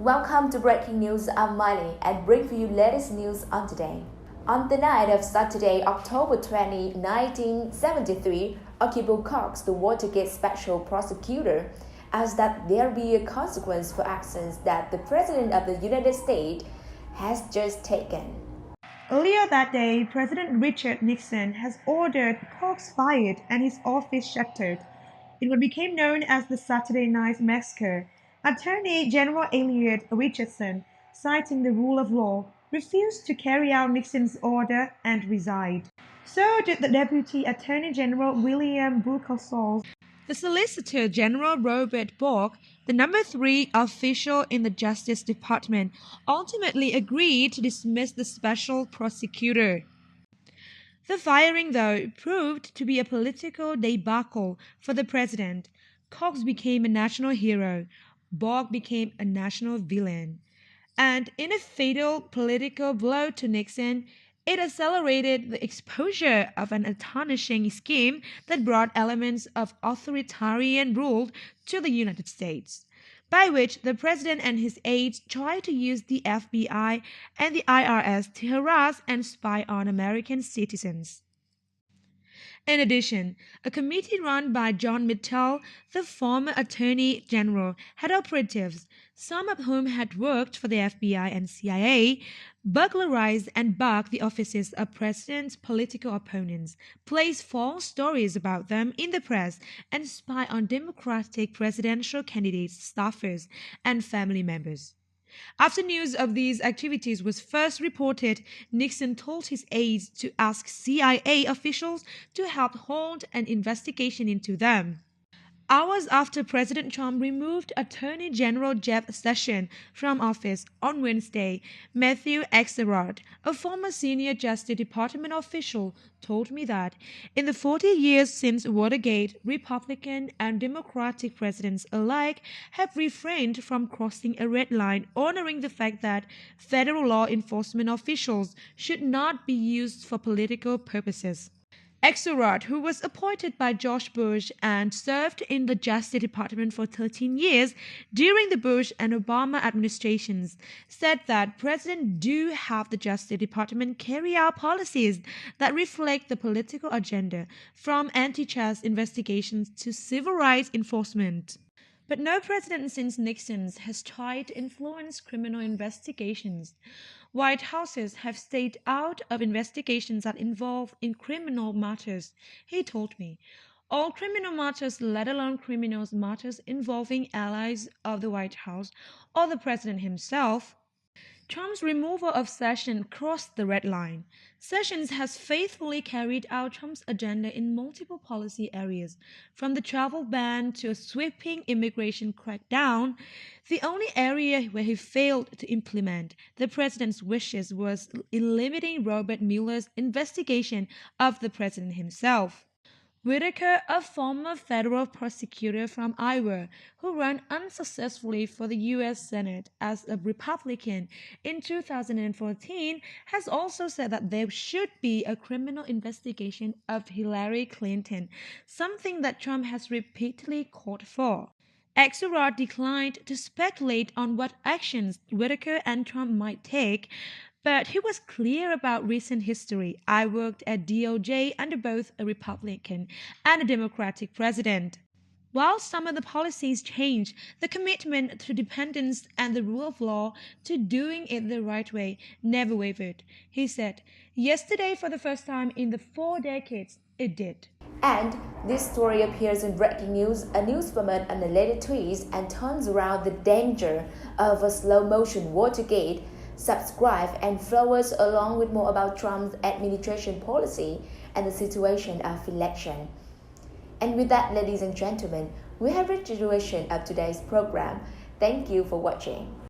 Welcome to Breaking News. I'm Miley and bring for you latest news on today. On the night of Saturday, October 20, 1973, Archibald Cox, the Watergate Special Prosecutor, asked that there be a consequence for actions that the President of the United States has just taken. Earlier that day, President Richard Nixon has ordered Cox fired and his office shuttered. In what became known as the Saturday Night Massacre, Attorney General Elliot Richardson, citing the rule of law, refused to carry out Nixon's order and resigned. So did the Deputy Attorney General William Booker Soles. The Solicitor General Robert Bork, the number 3 official in the Justice Department, ultimately agreed to dismiss the special prosecutor. The firing, though, proved to be a political debacle for the president. Cox became a national hero. Bork became a national villain. And in a fatal political blow to Nixon, it accelerated the exposure of an astonishing scheme that brought elements of authoritarian rule to the United States, by which the president and his aides tried to use the FBI and the IRS to harass and spy on American citizens. In addition, a committee run by John Mitchell, the former Attorney General, had operatives, some of whom had worked for the FBI and CIA, burglarized and bugged the offices of President's political opponents, placed false stories about them in the press, and spy on Democratic presidential candidates, staffers, and family members. After news of these activities was first reported, Nixon told his aides to ask CIA officials to help hold an investigation into them. Hours after President Trump removed Attorney General Jeff Sessions from office on Wednesday, Matthew Axelrod, a former senior Justice Department official, told me that in the 40 years since Watergate, Republican and Democratic presidents alike have refrained from crossing a red line, honoring the fact that federal law enforcement officials should not be used for political purposes. Axelrod, who was appointed by George Bush and served in the Justice Department for 13 years during the Bush and Obama administrations, said that presidents do have the Justice Department carry out policies that reflect the political agenda, from antitrust investigations to civil rights enforcement. But no president since Nixon's has tried to influence criminal investigations. White Houses have stayed out of investigations that involve in criminal matters, he told me. All criminal matters, let alone criminal matters involving allies of the White House or the president himself. Trump's removal of Sessions crossed the red line. Sessions has faithfully carried out Trump's agenda in multiple policy areas, from the travel ban to a sweeping immigration crackdown. The only area where he failed to implement the president's wishes was in limiting Robert Mueller's investigation of the president himself. Whitaker, a former federal prosecutor from Iowa who ran unsuccessfully for the U.S. Senate as a Republican in 2014, has also said that there should be a criminal investigation of Hillary Clinton, something that Trump has repeatedly called for. Axelrod declined to speculate on what actions Whitaker and Trump might take, but he was clear about recent history. I worked at DOJ under both a Republican and a Democratic president. While some of the policies changed, the commitment to independence and the rule of law, to doing it the right way, never wavered. He said, yesterday, for the first time in the 4 decades, it did. And this story appears in Breaking News, a news format and related tweets, and turns around the danger of a slow-motion Watergate. Subscribe and follow us along with more about Trump's administration policy and the situation of election. And with that, ladies and gentlemen, we have reached the duration of today's program. Thank you for watching.